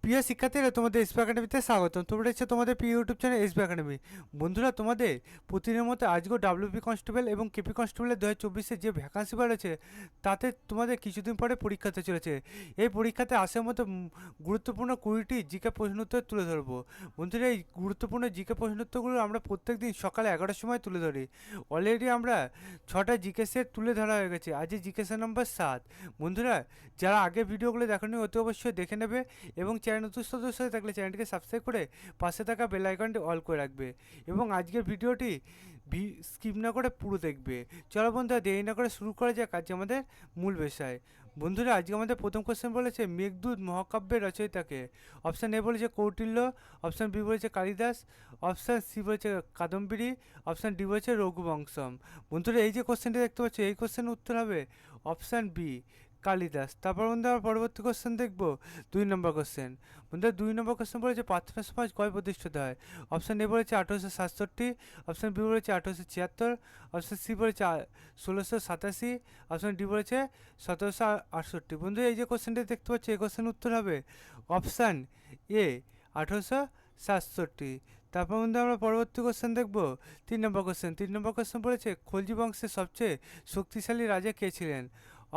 প্রিয় শিক্ষার্থীরা, তোমাদের এসপি একাডেমিতে স্বাগতম। তোমরা হচ্ছে তোমাদের প্রিয় ইউটিউব চ্যানেল এসপি একাডেমি। বন্ধুরা, তোমাদের প্রতিদিনের মতো আজকেও ডাব্লিউপি কনস্টেবল এবং কেপি কনস্টেবলের 2024-এ যে ভ্যাকান্সি বাড়েছে তাতে তোমাদের কিছুদিন পরে পরীক্ষাতে চলেছে। এই পরীক্ষাতে আসার মতো গুরুত্বপূর্ণ 20টি জিকে প্রশ্ন উত্তর তুলে ধরবো। বন্ধুরা, এই গুরুত্বপূর্ণ জিকে প্রশ্ন উত্তরগুলো আমরা প্রত্যেক দিন সকালে 11টার সময় তুলে ধরি। অলরেডি আমরা 6টা জিকে সেট তুলে ধরা হয়ে গেছে। আজ জিকে সেট নম্বর 7। বন্ধুরা, যারা আগে ভিডিওগুলো দেখেনি অতি অবশ্যই দেখে নেবে এবং চ্যানেল নতুন সদস্য হয়ে থাকলে চ্যানেলটিকে সাবস্ক্রাইব করে পাশে থাকা বেল আইকনটি অল করে রাখবে এবং আজকের ভিডিওটি স্কিপ না করে পুরো দেখবে। চলো বন্ধুরা, দেরি না করে শুরু করা যাক আজকে আমাদের মূল বিষয়। বন্ধুরা, আজকে আমাদের প্রথম কোশ্চেন বলেছে মেঘদূত মহাকাব্যের রচয়িতাকে। অপশান এ বলেছে কৌটিল্য, অপশান বি বলেছে কালিদাস, অপশান সি বলেছে কাদম্বিনী, অপশান ডি বলেছে রঘুবংশম। বন্ধুরা, এই যে কোশ্চেনটি দেখতে পাচ্ছ এই কোশ্চেনের উত্তর হবে অপশান বি কালিদাস। তারপর বন্ধু আমরা পরবর্তী কোশ্চেন দেখবো 2 নম্বর কোশ্চেন। বন্ধুরা, 2 নম্বর কোশ্চেন বলেছে প্রার্থনা সমাজ কয় প্রতিষ্ঠিত হয়। অপশান এ বলেছে 1867, অপশান বি বলেছে 1876, অপশান সি বলেছে 1687, অপশান ডি বলেছে 1768। বন্ধু, এই যে কোশ্চেনটি দেখতে পাচ্ছি এই কোশ্চেনের উত্তর হবে অপশান এ 1867। তারপর বন্ধু আমরা পরবর্তী কোশ্চেন দেখবো 3 নম্বর কোশ্চেন। 3 নম্বর কোশ্চেন বলেছে খলজি বংশের সবচেয়ে শক্তিশালী রাজা কে ছিলেন।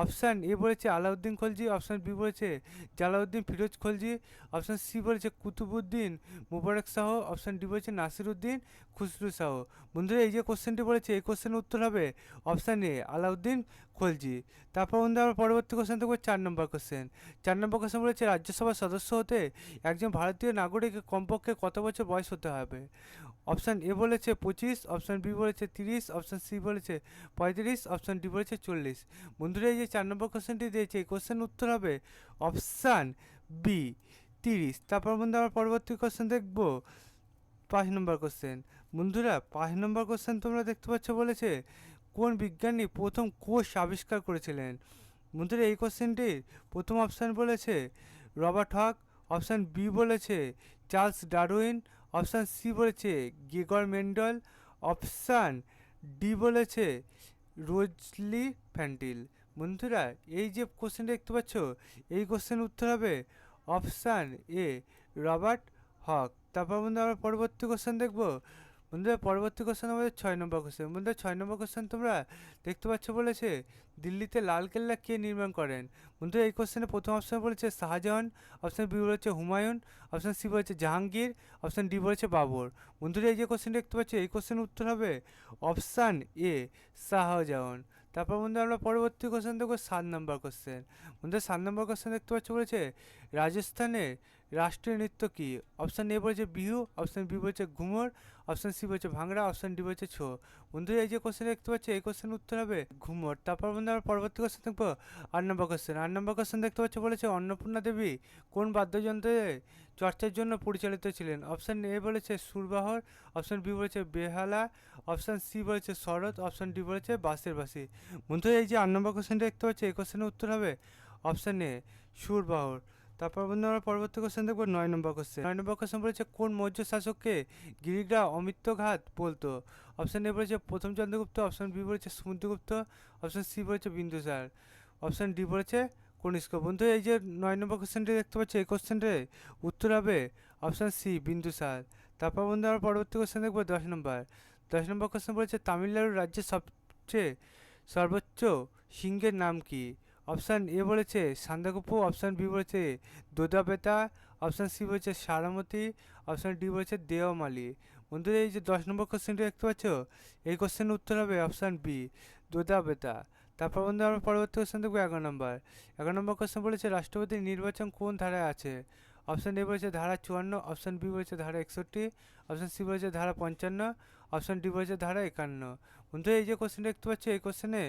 অপশান এ বলেছে আলাউদ্দিন খলজি, অপশান বি বলেছে জালাউদ্দিন ফিরোজ খলজি, অপশান সি বলেছে কুতুবুদ্দিন মুবারক শাহ, অপশান ডি বলেছে নাসিরুদ্দিন খুসরু শাহ। বন্ধুরা, এই যে কোশ্চেনটি বলেছে এই কোশ্চেনের উত্তর হবে অপশান এ আলাউদ্দিন খলজি। তারপর বন্ধু আমরা পরবর্তী কোশ্চেন দেখবো 4 নম্বর কোশ্চেন। 4 নম্বর কোশ্চেন বলেছে রাজ্যসভার সদস্য হতে একজন ভারতীয় নাগরিকের কমপক্ষে কত বছর বয়স হতে হবে। অপশান এ বলেছে 25, অপশান বি বলেছে 30, অপশান সি বলেছে 35, অপশান ডি বলেছে 40। বন্ধুরা, এই যে 4 নম্বর কোশ্চেনটি দিয়েছে এই কোশ্চেন উত্তর হবে অপশান বি 30। তারপর বন্ধু আমরা পরবর্তী কোশ্চেন দেখব 5 নম্বর কোশ্চেন। বন্ধুরা, 5 নম্বর কোশ্চেন তোমরা দেখতে পাচ্ছ বলেছে কোন বিজ্ঞানী প্রথম কোষ আবিষ্কার করেছিলেন। বন্ধুরা, এই কোশ্চেনটির প্রথম অপশান বলেছে রবার্ট হক, অপশান বি বলেছে চার্লস ডারউইন, অপশান সি বলেছে গ্রেগর মেন্ডেল, অপশান ডি বলেছে রোজলি ফ্যান্টিল। বন্ধুরা, এই যে কোশ্চেনটা দেখতে পাচ্ছ এই কোশ্চেনের উত্তর হবে অপশান এ রবার্ট হক। তারপর বন্ধু আমরা পরবর্তী কোশ্চেন দেখবো। বন্ধুরা, পরবর্তী কোশ্চেন আমাদের 6 নম্বর কোশ্চেন। বন্ধুরা, 6 নম্বর কোশ্চেন তোমরা দেখতে পাচ্ছ বলেছে দিল্লিতে লালকেল্লা কে নির্মাণ করেন। বন্ধুরা, এই কোশ্চেনে প্রথম অপশান বলেছে শাহজাহান, অপশান বি বলেছে হুমায়ুন, অপশান সি বলেছে জাহাঙ্গীর, অপশান ডি বলেছে বাবর। বন্ধুরা, এই যে কোশ্চেন দেখতে পাচ্ছ এই কোশ্চেনের উত্তর হবে অপশান এ শাহজাহান। তারপর বন্ধু আমরা পরবর্তী কোশ্চেন দেখবো 7 নম্বর কোশ্চেন। বন্ধুরা, 7 নম্বর কোশ্চেন দেখতে পাচ্ছ বলেছে রাজস্থানের রাষ্ট্রীয় নৃত্য কী। অপশান এ বলেছে বিহু, অপশান বি বলেছে ঘুমর, অপশান সি বলেছে ভাংড়া, অপশান ডি বলেছে ছো। বন্ধুরা, এই যে কোশ্চেন দেখতে পাচ্ছি এই কোশ্চেনের উত্তর হবে ঘুমর। তারপর বন্ধু আমরা পরবর্তী কোশ্চেন দেখবো 8 নম্বর কোশ্চেন। 8 নম্বর কোশ্চেন দেখতে পাচ্ছ বলেছে অন্নপূর্ণা দেবী কোন বাদ্যযন্ত্রের চর্চার জন্য পরিচালিত ছিলেন। অপশান এ বলেছে সুরবাহর, অপশান বি বলেছে বেহালা, অপশান সি বলেছে শরৎ, অপশান ডি বলেছে বাঁশের বাঁশি। বন্ধুরা, এই যে 8 নম্বর কোশ্চেনটা দেখতে পাচ্ছি এই কোশ্চেনের উত্তর হবে অপশান এ সুরবাহর। তারপর বন্ধু আমরা পরবর্তী কোশ্চেন দেখবো 9 নম্বর কোশ্চেন। 9 নম্বর কোশ্চেন বলেছে কোন মৌর্য শাসককে গিরিরা অমিত্রঘাত বলতো। অপশান এ বলেছে প্রথম চন্দ্রগুপ্ত, অপশান বি বলেছে সমুদ্রগুপ্ত, অপশান সি বলেছে বিন্দুসার, অপশান ডি বলেছে কনিষ্ক। বন্ধু, এই যে 9 নম্বর কোশ্চেনটি দেখতে পাচ্ছি এই কোশ্চেনটির উত্তর হবে অপশান সি বিন্দুসার। তারপর বন্ধু আমরা পরবর্তী কোশ্চেন দেখবো 10 নম্বর। 10 নম্বর কোশ্চেন বলেছে তামিলনাড়ু রাজ্যের সবচেয়ে সর্বোচ্চ সিংহের নাম কি। অপশান এ বলেছে সান্দাকফু, অপশান বি বলেছে দোদাবেতা, অপশান সি বলেছে সারামতি, অপশান ডি বলেছে দেওমালি। বন্ধুরা, এই যে 10 নম্বর কোশ্চেনটি দেখতে পাচ্ছ এই কোশ্চেনের উত্তর হবে অপশান বি দোদাবেতা। তারপর বন্ধু আমরা পরবর্তী কোশ্চেন দেখবো 11 নম্বর। 11 নম্বর কোশ্চেন বলেছে রাষ্ট্রপতির নির্বাচন কোন ধারায় আছে। অপশান এ বলেছে ধারা 54, অপশান বি বলেছে ধারা 61, অপশান সি বলেছে ধারা 55, অপশান ডি বলেছে ধারা 51। বন্ধু, এই যে কোশ্চেন দেখতে পাচ্ছ এই কোশ্চেনে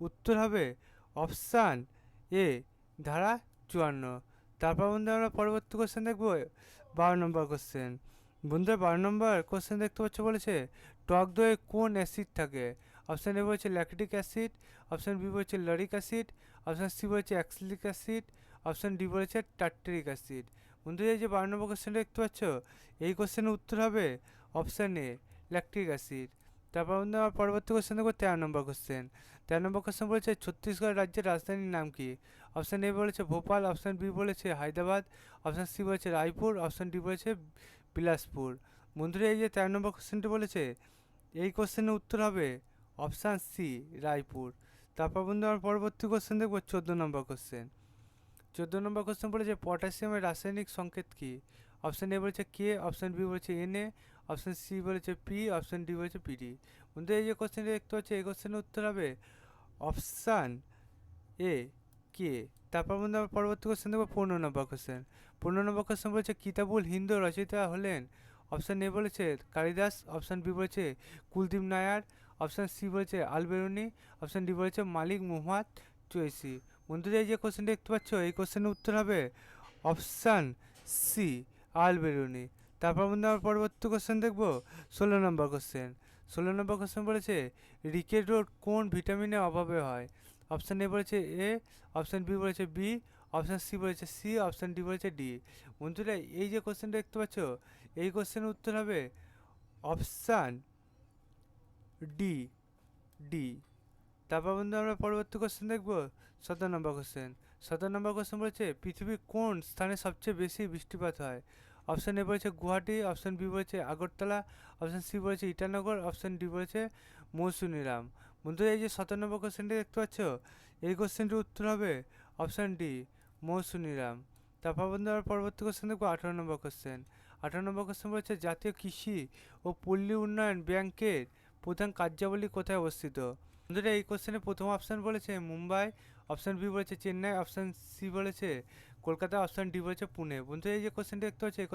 উত্তর হবে অপশান এ ধারা 54। তারপর বন্ধু আমরা পরবর্তী কোশ্চেন দেখবো 12 নম্বর কোশ্চেন। বন্ধু, 12 নম্বর কোশ্চেন দেখতে পাচ্ছ বলেছে টক দইয়ে কোন অ্যাসিড থাকে। অপশান এ বলেছে ল্যাকটিক অ্যাসিড, অপশান বি বলেছে লরিক অ্যাসিড, অপশান সি বলেছে অ্যাক্সিলিক অ্যাসিড, অপশান ডি বলেছে টার্টারিক অ্যাসিড। বন্ধু, এই যে 12 নম্বর কোশ্চেন দেখতে পাচ্ছ এই কোশ্চেনের উত্তর হবে অপশান এ ল্যাকটিক অ্যাসিড। তারপর বন্ধু আমার পরবর্তী কোশ্চেন দেখবো 13 নম্বর কোশ্চেন। 13 নম্বর কোশ্চেন বলেছে ছত্তিশগড় রাজ্যের রাজধানীর নাম কি? অপশান এ বলেছে ভোপাল, অপশান বি বলেছে হায়দ্রাবাদ, অপশান সি বলেছে রায়পুর, অপশান ডি বলেছে বিলাসপুর। বন্ধুরা এই যে 13 নম্বর কোশ্চেনটি বলেছে, এই কোশ্চেনের উত্তর হবে অপশান সি রায়পুর। তারপর বন্ধু আমার পরবর্তী কোশ্চেন দেখবো 14 নম্বর কোশ্চেন। 14 নম্বর কোশ্চেন বলেছে পটাশিয়ামের রাসায়নিক সংকেত কি? অপশান এ বলেছে কে, অপশান বি বলেছে এনএ, অপশান সি বলেছে পি, অপশান ডি বলেছে পিডি। বন্ধু এই যে কোশ্চেনটি দেখতে পাচ্ছি, এই কোশ্চেনের উত্তর হবে অপশান এ কে। তারপর বন্ধু আমরা পরবর্তী কোশ্চেন দেখবো 15 নম্বর কোশ্চেন। 15 নম্বর কোশ্চেন বলেছে কিতাবুল হিন্দু রচয়িতা হলেন? অপশান এ বলেছে কালিদাস, অপশান বি বলেছে কুলদীপ নায়ার, অপশান সি বলেছে আলবেরুনি, অপশান ডি বলেছে মালিক মুহাম্মদ চৌধুরী। বন্ধুরা এই যে কোশ্চেনটি দেখতে পাচ্ছ, এই কোশ্চেনের উত্তর হবে অপশান সি আলবেরুনি। তারপর বন্ধু আমরা পরবর্তী কোশ্চেন দেখবো 16 নম্বর কোশ্চেন। 16 নম্বর কোশ্চেন বলেছে রিকেট রোগ কোন ভিটামিনের অভাবে হয়? অপশান এ বলেছে এ, অপশান বি বলেছে বি, অপশান সি বলেছে সি, অপশান ডি বলেছে ডি। বন্ধুরা এই যে কোশ্চেনটা দেখতে পাচ্ছ, এই কোশ্চেনের উত্তর হবে অপশান ডি ডি। তারপর বন্ধু আমরা পরবর্তী কোশ্চেন দেখবো 17 নম্বর কোশ্চেন। 17 নম্বর কোশ্চেন বলেছে পৃথিবীর কোন স্থানে সবচেয়ে বেশি বৃষ্টিপাত হয়? অপশান এ বলেছে গুয়াহাটি, অপশান বি বলেছে আগরতলা, অপশান সি বলেছে ইটানগর, অপশান ডি বলেছে মৌসুনিরাম। বন্ধুরা এই যে 17 নম্বর কোশ্চেনটি দেখতে পাচ্ছ, এই কোশ্চেনটির উত্তর হবে অপশান ডি মৌসুনিরাম। তারপর বন্ধু আমরা পরবর্তী কোশ্চেন দেখবো 18 নম্বর কোশ্চেন। 18 নম্বর কোশ্চেন বলেছে জাতীয় কৃষি ও পল্লী উন্নয়ন ব্যাংকের প্রধান কার্যাবলী কোথায় অবস্থিত? বন্ধুরা এই কোশ্চেনে প্রথম অপশান বলেছে মুম্বাই, অপশান বি বলেছে চেন্নাই, অপশান সি বলেছে কলকাতা, অপশান ডি বলেছে পুনে। বন্ধুরা এই যে কোশ্চেনটি দেখতে পাচ্ছি, এই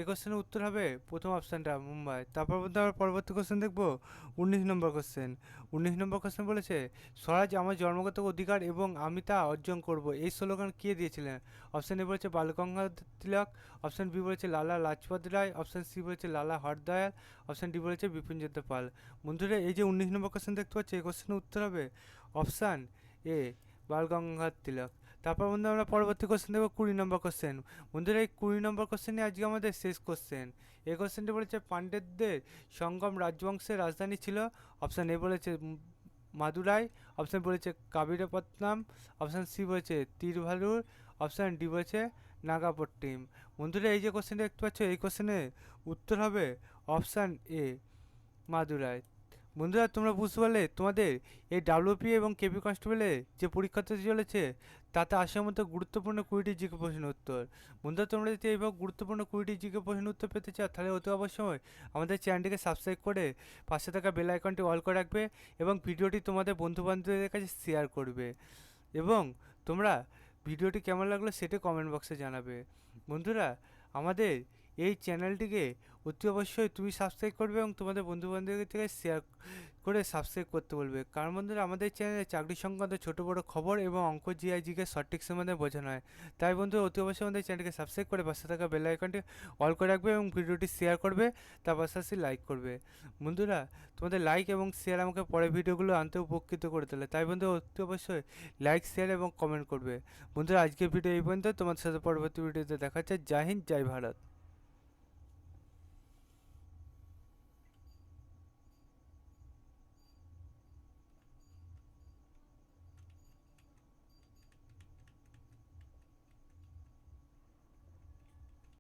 কোশ্চেনের উত্তর হবে প্রথম অপশানটা মুম্বাই। তারপর বন্ধু আমরা পরবর্তী কোশ্চেন দেখবো 19 নম্বর কোশ্চেন। 19 নম্বর কোশ্চেন বলেছে স্বরাজ আমার জন্মগত অধিকার এবং আমি তা অর্জন করব এই স্লোগান কে দিয়েছিলেন? অপশান এ বলেছে বাল গঙ্গাধর তিলক, অপশান বি বলেছে লালা লাজপত রায়, অপশান সি বলেছে লালা হরদয়াল, অপশান ডি বলেছে বিপিনচন্দ্র পাল। বন্ধুরা এই যে 19 নম্বর কোশ্চেন দেখতে পাচ্ছি, এই কোশ্চেনের উত্তর হবে অপশান এ বাল গঙ্গাধর তিলক। তারপর বন্ধু আমরা পরবর্তী কোশ্চেন দেখবো 20 নম্বর কোশ্চেন। বন্ধুরা এই 20 নম্বর কোশ্চেনই আজকে আমাদের শেষ কোশ্চেন। এই কোশ্চেনটি বলেছে পাণ্ড্যদের সঙ্গম রাজবংশের রাজধানী ছিল? অপশান এ বলেছে মাদুরাই, অপশান বলেছে কাবিরাপত্তনম, অপশান সি বলেছে তিরুভালুর, অপশান ডি বলেছে নাগাপট্টিনম। বন্ধুরা এই যে কোশ্চেনটি দেখতে পাচ্ছ, এই কোশ্চেনের উত্তর হবে অপশান এ মাদুরাই। বন্ধুরা তোমরা বুঝতে পারলে তোমাদের এই ডাব্লিউপি এবং কেপি কনস্টেবলের যে পরীক্ষাতে চলেছে তাতে আসার মতো গুরুত্বপূর্ণ 20টি জিকে প্রশ্ন উত্তর। বন্ধুরা তোমরা যদি এইভাবে গুরুত্বপূর্ণ 20টি জিকে প্রশ্ন উত্তর পেতে চাও তাহলে অতি অবশ্যই আমাদের চ্যানেলটিকে সাবস্ক্রাইব করে পাশে থাকা বেল আইকনটি অল করে রাখবে এবং ভিডিওটি তোমাদের বন্ধুবান্ধবদের কাছে শেয়ার করবে এবং তোমরা ভিডিওটি কেমন লাগলো সেটা কমেন্ট বক্সে জানাবে। বন্ধুরা আমাদের এই চ্যানেলটিকে অতি অবশ্যই তুমি সাবস্ক্রাইব করবে এবং তোমাদের বন্ধুবান্ধবদের থেকে শেয়ার করে সাবস্ক্রাইব করতে বলবে, কারণ বন্ধুরা আমাদের চ্যানেলে চাকরি সংক্রান্ত ছোটো বড়ো খবর এবং অঙ্ক জিআইজিকে সঠিক সময় বোঝানো হয়। তাই বন্ধুরা অতি অবশ্যই আমাদের চ্যানেলকে সাবস্ক্রাইব করে পাশে থাকা বেল আইকনটি অল করে রাখবে এবং ভিডিওটি শেয়ার করবে, তার পাশাপাশি লাইক করবে। বন্ধুরা তোমাদের লাইক এবং শেয়ার আমাকে পরে ভিডিওগুলো আনতে উপকৃত করে তোলে, তাই বন্ধুরা অতি অবশ্যই লাইক শেয়ার এবং কমেন্ট করবে। বন্ধুরা আজকের ভিডিও এই পর্যন্ত, তোমাদের সাথে পরবর্তী ভিডিওতে দেখা হচ্ছে। জয় হিন্দ, জয় ভারত।